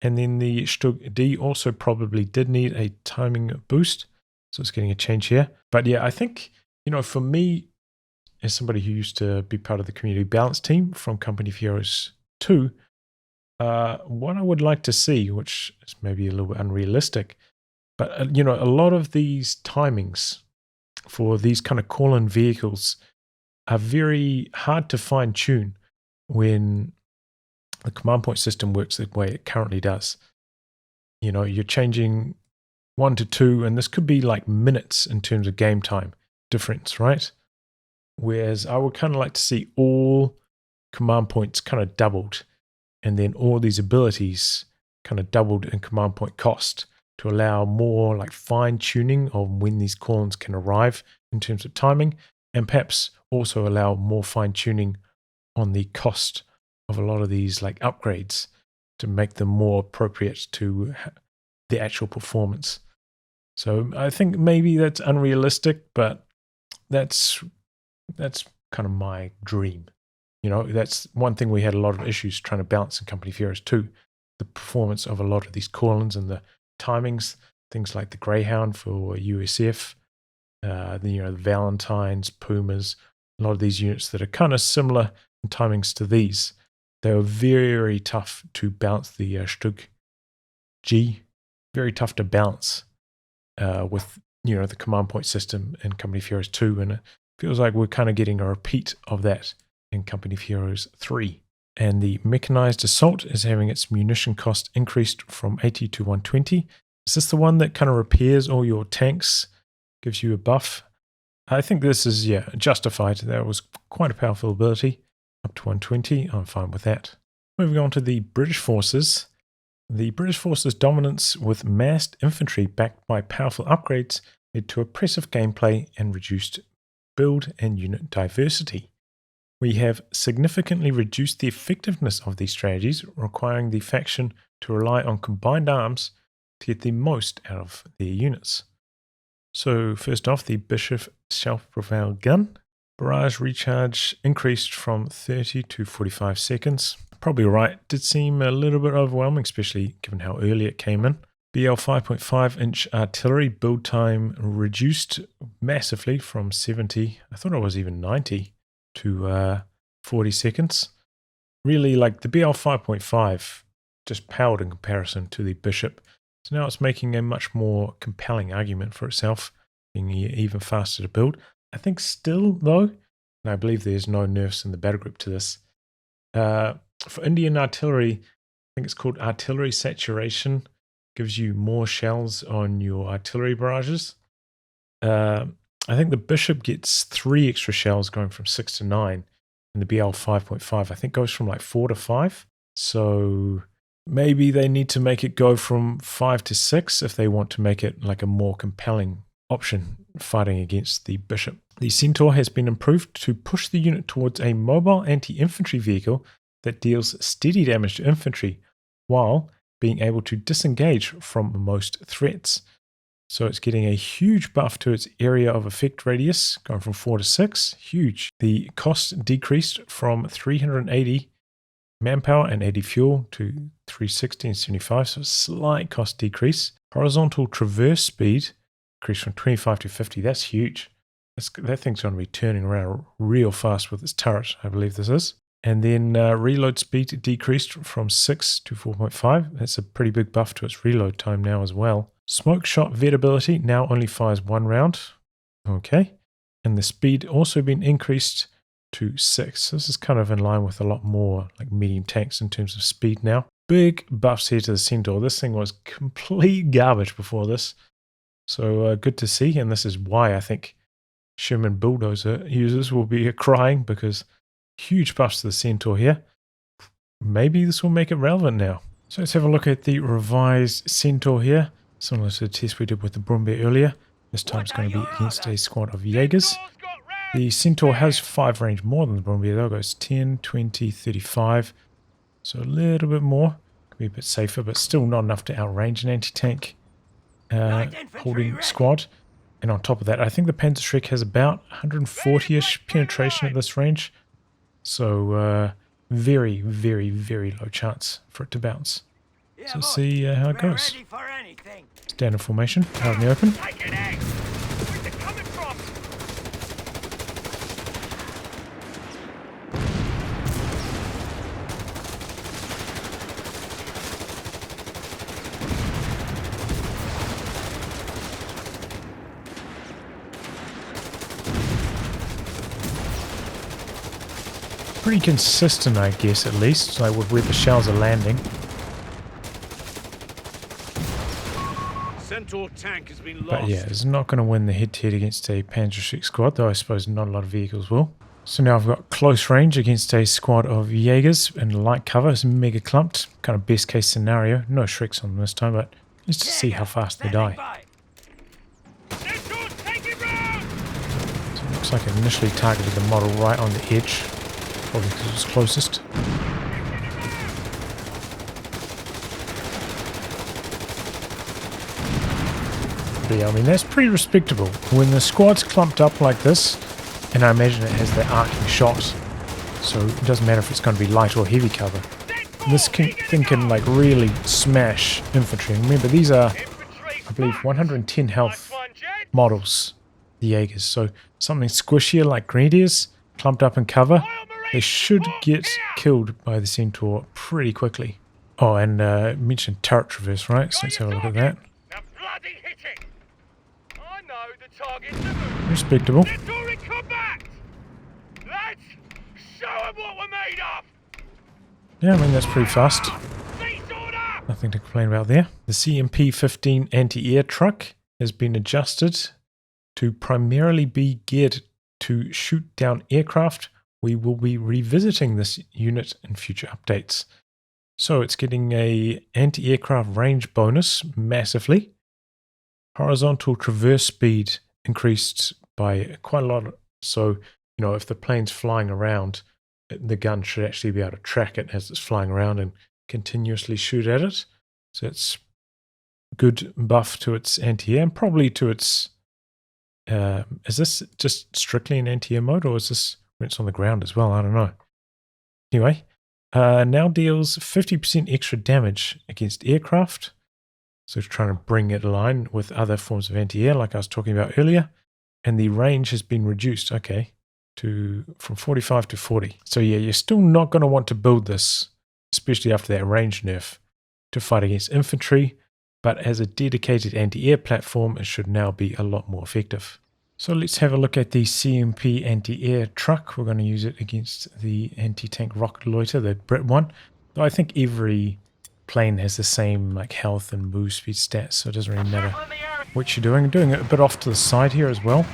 And then the Stug D also probably did need a timing boost. So it's getting a change here. But yeah, I think, for me, as somebody who used to be part of the community balance team from Company of Heroes 2, what I would like to see, which is maybe a little bit unrealistic, but a lot of these timings for these kind of call-in vehicles are very hard to fine-tune when the command point system works the way it currently does. You're changing 1 to 2, and this could be like minutes in terms of game time difference, right? Whereas I would kind of like to see all command points kind of doubled, and then all these abilities kind of doubled in command point cost to allow more like fine tuning of when these call-ins can arrive in terms of timing, and perhaps also allow more fine tuning on the cost of a lot of these like upgrades to make them more appropriate to the actual performance. So I think maybe that's unrealistic, but that's kind of my dream. That's one thing we had a lot of issues trying to balance in Company of Heroes 2. The performance of a lot of these call-ins and the timings, things like the Greyhound for USF, the Valentines, Pumas, a lot of these units that are kind of similar in timings to these. They were very, very tough to balance the Stug G. Very tough to balance with, the command point system in Company of Heroes 2. And it feels like we're kind of getting a repeat of that in Company of Heroes 3. And the Mechanized Assault is having its munition cost increased from 80 to 120. Is this the one that kind of repairs all your tanks, gives you a buff? I think this is, justified. That was quite a powerful ability. Up to 120, I'm fine with that. Moving on to the British forces. The British forces' dominance with massed infantry backed by powerful upgrades led to oppressive gameplay and reduced build and unit diversity. We have significantly reduced the effectiveness of these strategies, requiring the faction to rely on combined arms to get the most out of their units. So first off, the Bishop self-propelled gun. Barrage recharge increased from 30 to 45 seconds. Probably right. Did seem a little bit overwhelming, especially given how early it came in. BL 5.5-inch artillery build time reduced massively from 70, I thought it was even 90, to 40 seconds. Really, like the BL 5.5 just powered in comparison to the Bishop. So now it's making a much more compelling argument for itself, being even faster to build. I think still, though, and I believe there's no nerfs in the battle group to this, for Indian artillery, I think it's called artillery saturation, gives you more shells on your artillery barrages. I think the Bishop gets 3 extra shells going from 6 to 9, and the BL 5.5 I think goes from like 4 to 5. So maybe they need to make it go from 5 to 6 if they want to make it like a more compelling option fighting against the Bishop. The Centaur has been improved to push the unit towards a mobile anti-infantry vehicle that deals steady damage to infantry while being able to disengage from most threats. So it's getting a huge buff to its area of effect radius, going from 4 to 6. Huge. The cost decreased from 380 manpower and 80 fuel to 360 and 75, so a slight cost decrease. Horizontal traverse speed increased from 25 to 50. That's huge. That thing's going to be turning around real fast with its turret, I believe this is. And then reload speed decreased from 6 to 4.5. That's a pretty big buff to its reload time now as well. Smoke shot vetability now only fires 1 round. Okay. And the speed also been increased to 6. This is kind of in line with a lot more like medium tanks in terms of speed now. Big buffs here to the Centaur. This thing was complete garbage before this. So good to see. And this is why I think Sherman Bulldozer users will be crying, because huge buffs to the Centaur here. Maybe this will make it relevant now. So let's have a look at the revised Centaur here. Similar to the test we did with the Brummbar earlier. This time it's going to be against a squad of Jagers. The Centaur has 5 range more than the Brummbar though. It goes 10, 20, 35. So a little bit more. Could be a bit safer, but still not enough to outrange an anti-tank holding squad. And on top of that, I think the panzerschreck has about 140-ish penetration at this range. So very, very, very low chance for it to bounce. So let's see how it goes. Standard formation, out in the open. Pretty consistent, I guess, at least, like with where the shells are landing. Centaur tank has been lost. But yeah, it's not going to win the head-to-head against a panzerschreck squad, though I suppose not a lot of vehicles will. So now I've got close range against a squad of Jagers and light cover. It's mega clumped, kind of best case scenario. No Shreks on them this time, but let's just see how fast they die. So it looks like it initially targeted the model right on the edge. Probably because it was closest. But yeah, I mean, that's pretty respectable. When the squad's clumped up like this, and I imagine it has that arcing shot, so it doesn't matter if it's going to be light or heavy cover. This thing can like really smash infantry. And remember, these are, I believe, 110 health models, the Jagers. So something squishier like Grenadiers, clumped up in cover, they should get killed by the Centaur pretty quickly. Oh, and mentioned turret traverse, right? So let's have a look at that. Respectable. Yeah, I mean, that's pretty fast. Nothing to complain about there. The CMP 15 Anti Air truck has been adjusted to primarily be geared to shoot down aircraft. We will be revisiting this unit in future updates. So it's getting a anti-aircraft range bonus massively. Horizontal traverse speed increased by quite a lot. So, you know, if the plane's flying around, the gun should actually be able to track it as it's flying around and continuously shoot at it. So it's good buff to its anti-air and probably to its... is this just strictly an anti-air mode, or is this when it's on the ground as well? I don't know. Anyway, now deals 50% extra damage against aircraft. So it's trying to bring it in line with other forms of anti-air like I was talking about earlier. And the range has been reduced, okay, from 45 to 40. So yeah, you're still not going to want to build this, especially after that range nerf, to fight against infantry. But as a dedicated anti-air platform, it should now be a lot more effective. So let's have a look at the CMP Anti-Air truck. We're going to use it against the anti-tank rocket loiter, the Brit one. Though I think every plane has the same like health and move speed stats, so it doesn't really matter what you're doing. I'm doing it a bit off to the side here as well,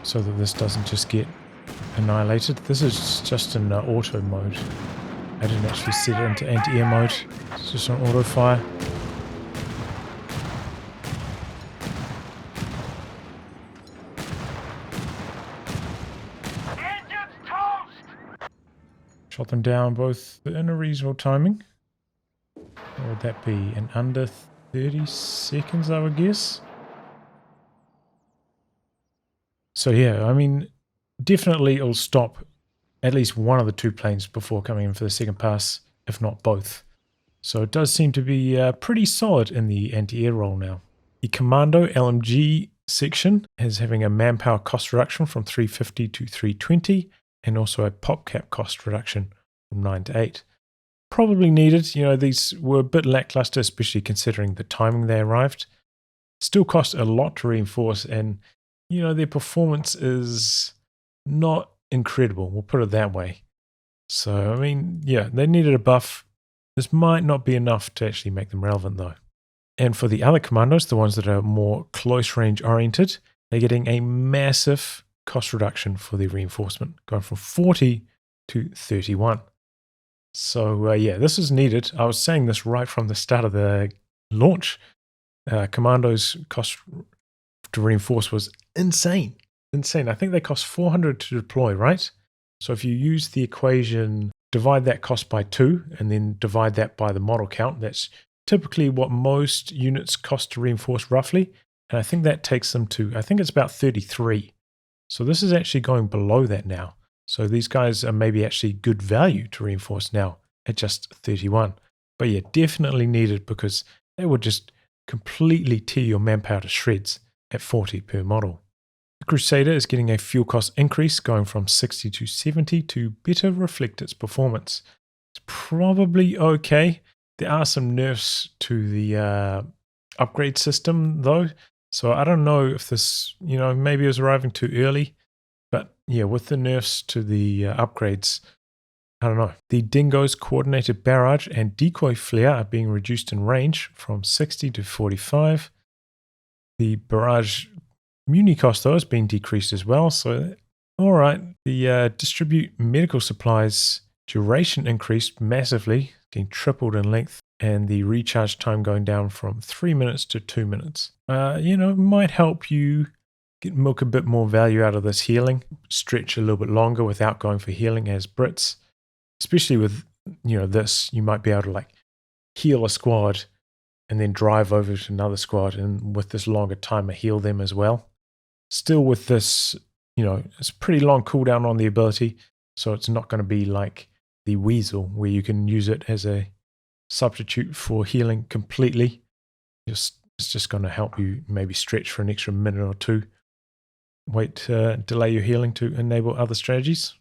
so that this doesn't just get annihilated. This is just in auto mode. I didn't actually set it into anti-air mode. It's just on auto fire. Shot them down both in a reasonable timing. What would that be? In under 30 seconds, I would guess. So yeah, I mean, definitely it'll stop at least one of the two planes before coming in for the second pass, if not both. So it does seem to be pretty solid in the anti-air role now. The Commando LMG section is having a manpower cost reduction from 350 to 320, and also a pop cap cost reduction from 9 to 8. Probably needed. You know, these were a bit lackluster, especially considering the timing they arrived. Still cost a lot to reinforce, and you know, their performance is not incredible, we'll put it that way. So I mean, yeah, they needed a buff. This might not be enough to actually make them relevant though. And for the other commandos, the ones that are more close range oriented, they're getting a massive cost reduction for their reinforcement, going from 40 to 31. So yeah, this is needed. I was saying this right from the start of the launch. Commandos cost to reinforce was insane. Insane. I think they cost 400 to deploy, right? So if you use the equation, divide that cost by 2, and then divide that by the model count, that's typically what most units cost to reinforce roughly. And I think that takes them to, I think it's about 33. So this is actually going below that now. So these guys are maybe actually good value to reinforce now at just 31. But yeah, definitely needed because they would just completely tear your manpower to shreds at 40 per model. The Crusader is getting a fuel cost increase going from 60 to 70 to better reflect its performance. It's probably okay. There are some nerfs to the upgrade system though. So I don't know if this, you know, maybe it was arriving too early. But yeah, with the nerfs to the upgrades, I don't know. The Dingo's coordinated barrage and decoy flare are being reduced in range from 60 to 45. The barrage muni cost though has been decreased as well. So, all right. The distribute medical supplies duration increased massively, getting tripled in length, and the recharge time going down from 3 minutes to 2 minutes. You know, might help you milk a bit more value out of this healing, stretch a little bit longer without going for healing as Brits. Especially with, you know, this, you might be able to like heal a squad and then drive over to another squad, and with this longer timer heal them as well. Still with this, you know, it's a pretty long cooldown on the ability, so it's not going to be like the Weasel where you can use it as a substitute for healing completely. It's just going to help you maybe stretch for an extra minute or two. Wait to delay your healing to enable other strategies.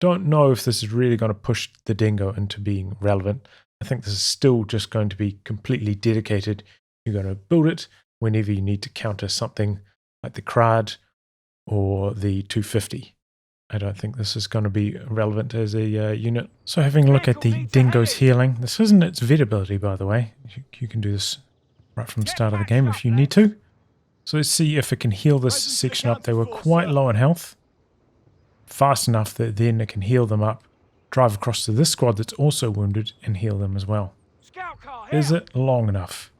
Don't know if this is really going to push the Dingo into being relevant. I think this is still just going to be completely dedicated. You're going to build it whenever you need to counter something like the Crad or the 250. I don't think this is going to be relevant as a unit. So having a look at the Dingo's healing. This isn't its vet ability, by the way. You can do this right from the start of the game if you need to. So let's see if it can heal this section up. They were quite low in health. Fast enough that then it can heal them up, drive across to this squad that's also wounded and heal them as well. Is it long enough?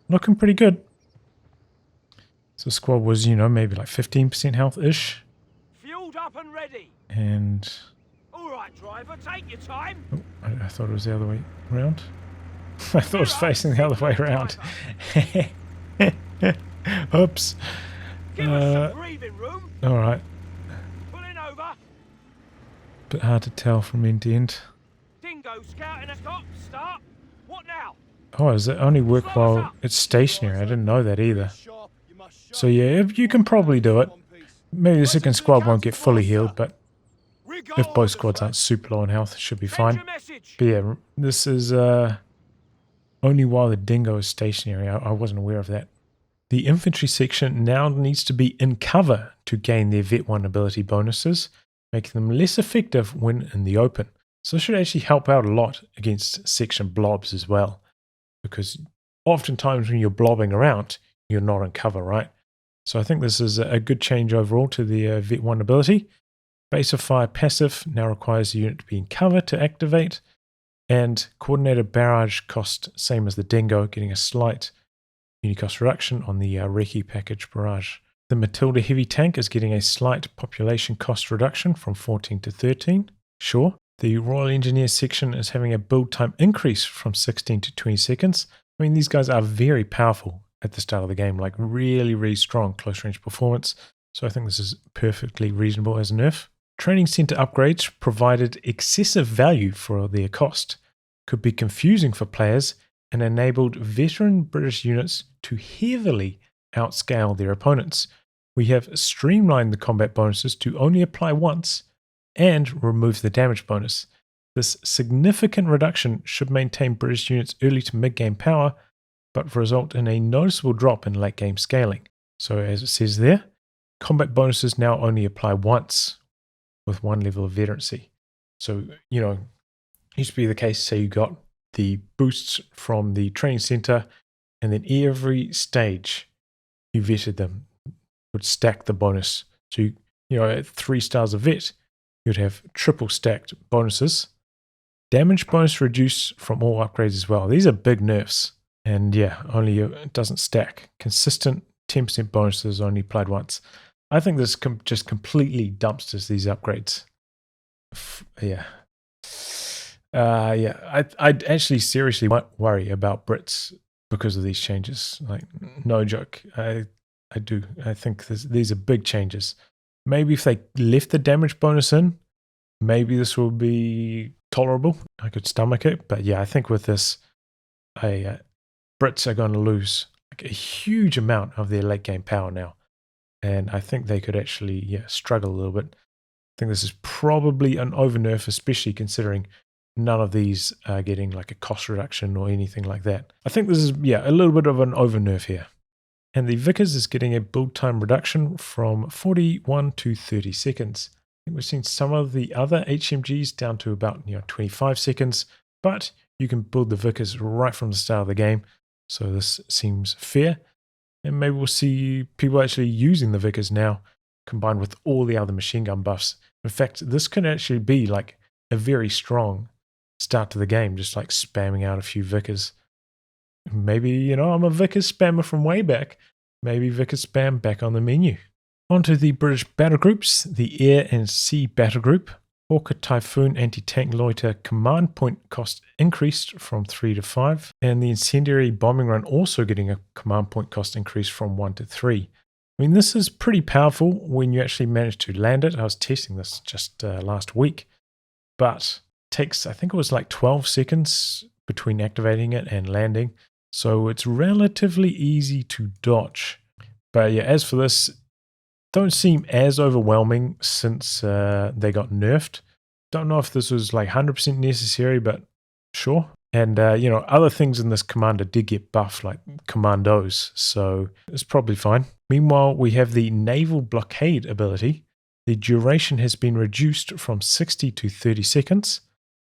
Looking pretty good. So the squad was, you know, maybe like 15% health-ish. Fueled up and ready. And all right, driver, take your time. Oh, I thought it was the other way around. I thought it was facing the other way around. Oops. Give us some breathing room. All right. Pulling over. Bit hard to tell from end to end. Dingo scouting a stop. Start. What now? Oh, does it only work while it's stationary? I didn't know that either. So yeah, you can probably do it. Maybe the second squad won't get fully healed, but if both squads aren't super low in health, it should be fine. But yeah, this is only while the Dingo is stationary. I wasn't aware of that. The infantry section now needs to be in cover to gain their Vet 1 ability bonuses, making them less effective when in the open. So this should actually help out a lot against section blobs as well, because oftentimes when you're blobbing around, you're not in cover, right? So I think this is a good change overall to the Vet 1 ability. Base of Fire passive now requires the unit to be in cover to activate, and Coordinated Barrage cost same as the Dingo, getting a slight unit cost reduction on the Recce package barrage. The Matilda heavy tank is getting a slight population cost reduction from 14 to 13. Sure. The Royal Engineers section is having a build time increase from 16 to 20 seconds. I mean, these guys are very powerful at the start of the game, like really, really strong close range performance. So I think this is perfectly reasonable as a nerf. Training center upgrades provided excessive value for their cost, could be confusing for players, and enabled veteran British units to heavily outscale their opponents. We have streamlined the combat bonuses to only apply once and remove the damage bonus. This significant reduction should maintain British units' early to mid-game power, but result in a noticeable drop in late-game scaling. So as it says there, combat bonuses now only apply once with one level of veterancy. So, used to be the case, say you got the boosts from the training center, and then every stage you vetted them would stack the bonus. So, at 3 stars of vet, you'd have triple stacked bonuses. Damage bonus reduced from all upgrades as well. These are big nerfs. And only it doesn't stack. Consistent 10% bonuses only applied once. I think this just completely dumpsters these upgrades. I'd actually seriously worry about Brits because of these changes. Like, no joke. I do. I think these are big changes. Maybe if they left the damage bonus in, maybe this will be tolerable. I could stomach it. But I think with this, Brits are going to lose like a huge amount of their late game power now. And I think they could actually struggle a little bit. I think this is probably an over nerf, especially considering none of these are getting like a cost reduction or anything like that. I think this is a little bit of an over nerf here. And the Vickers is getting a build time reduction from 41 to 30 seconds. I think we've seen some of the other HMGs down to about 25 seconds, but you can build the Vickers right from the start of the game. So this seems fair. And maybe we'll see people actually using the Vickers now, combined with all the other machine gun buffs. In fact, this could actually be like a very strong start to the game, just like spamming out a few Vickers. Maybe, I'm a Vickers spammer from way back. Maybe Vickers spam back on the menu. On to the British battle groups, the Air and Sea battle group. Hawker Typhoon anti-tank loiter command point cost increased from 3 to 5, and the incendiary bombing run also getting a command point cost increase from 1 to 3. I mean, this is pretty powerful when you actually manage to land it. I was testing this just last week, but it takes, I think it was like 12 seconds between activating it and landing, so it's relatively easy to dodge. But as for this, don't seem as overwhelming since they got nerfed. Don't know if this was like 100% necessary, but sure. And, other things in this commander did get buffed, like commandos, so it's probably fine. Meanwhile, we have the Naval Blockade ability. The duration has been reduced from 60 to 30 seconds,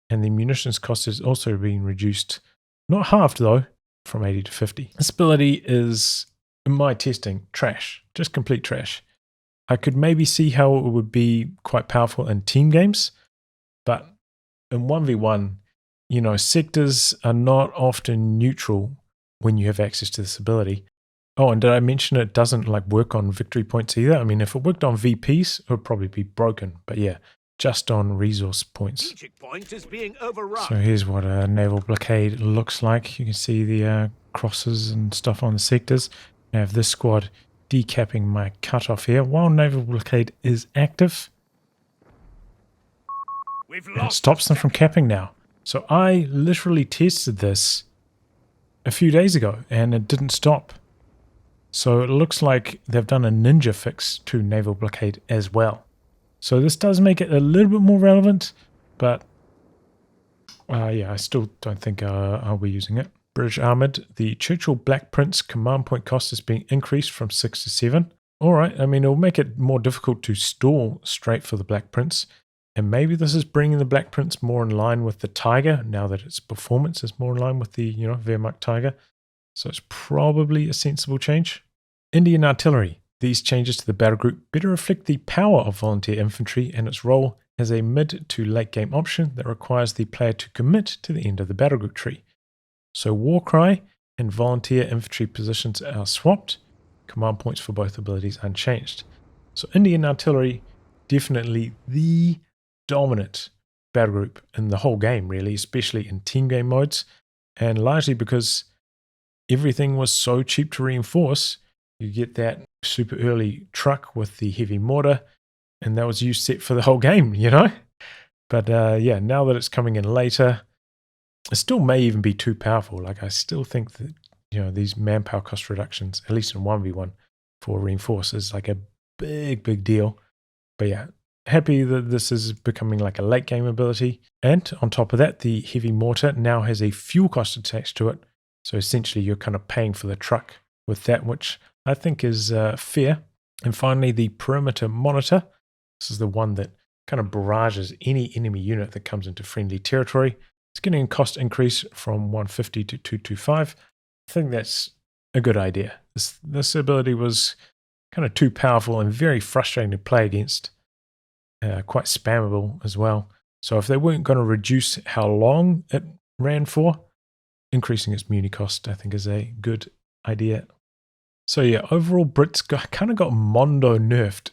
and the munitions cost has also been reduced, not halved though, from 80 to 50. This ability is, in my testing, trash, just complete trash. I could maybe see how it would be quite powerful in team games, but in 1v1, sectors are not often neutral when you have access to this ability. Oh, and did I mention it doesn't work on victory points either? I mean, if it worked on VPs, it would probably be broken, but just on resource points. Point is being overrun. So here's what a Naval Blockade looks like. You can see the crosses and stuff on the sectors. I have this squad decapping my cutoff here while Naval Blockade is active. It stops them from capping now. So I literally tested this a few days ago and it didn't stop. So it looks like they've done a ninja fix to Naval Blockade as well. So this does make it a little bit more relevant, but I still don't think I'll be using it. British Armoured, the Churchill Black Prince command point cost is being increased from 6 to 7. Alright, I mean, it'll make it more difficult to stall straight for the Black Prince. And maybe this is bringing the Black Prince more in line with the Tiger, now that its performance is more in line with the, Wehrmacht Tiger. So it's probably a sensible change. Indian Artillery. These changes to the battle group better reflect the power of volunteer infantry and its role as a mid to late game option that requires the player to commit to the end of the battle group tree. So Warcry and volunteer infantry positions are swapped. Command points for both abilities unchanged. So Indian Artillery, definitely the dominant battle group in the whole game, really, especially in team game modes, and largely because everything was so cheap to reinforce. You get that super early truck with the heavy mortar, and that was used set for the whole game, you know? But yeah, now that it's coming in later, it still may even be too powerful. Like, I still think that, you know, these manpower cost reductions, at least in 1v1 for reinforce, is like a big deal. But yeah, happy that this is becoming like a late game ability. And on top of that, the heavy mortar now has a fuel cost attached to it. So essentially you're kind of paying for the truck with that, which I think is fair. And finally, the perimeter monitor. This is the one that kind of barrages any enemy unit that comes into friendly territory. It's getting a cost increase from 150 to 225. I think that's a good idea. This ability was kind of too powerful and very frustrating to play against. Quite spammable as well. So if they weren't going to reduce how long it ran for, increasing its muni cost, I think, is a good idea. So yeah, overall, Brits kind of got Mondo nerfed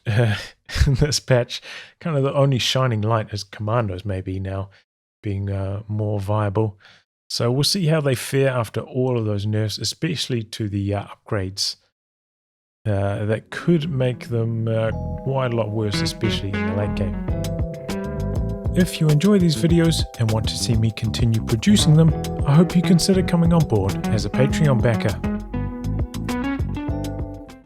in this patch. Kind of the only shining light is Commandos maybe now being more viable. So we'll see how they fare after all of those nerfs, especially to the upgrades. That could make them quite a lot worse, especially in the late game. If you enjoy these videos and want to see me continue producing them, I hope you consider coming on board as a Patreon backer.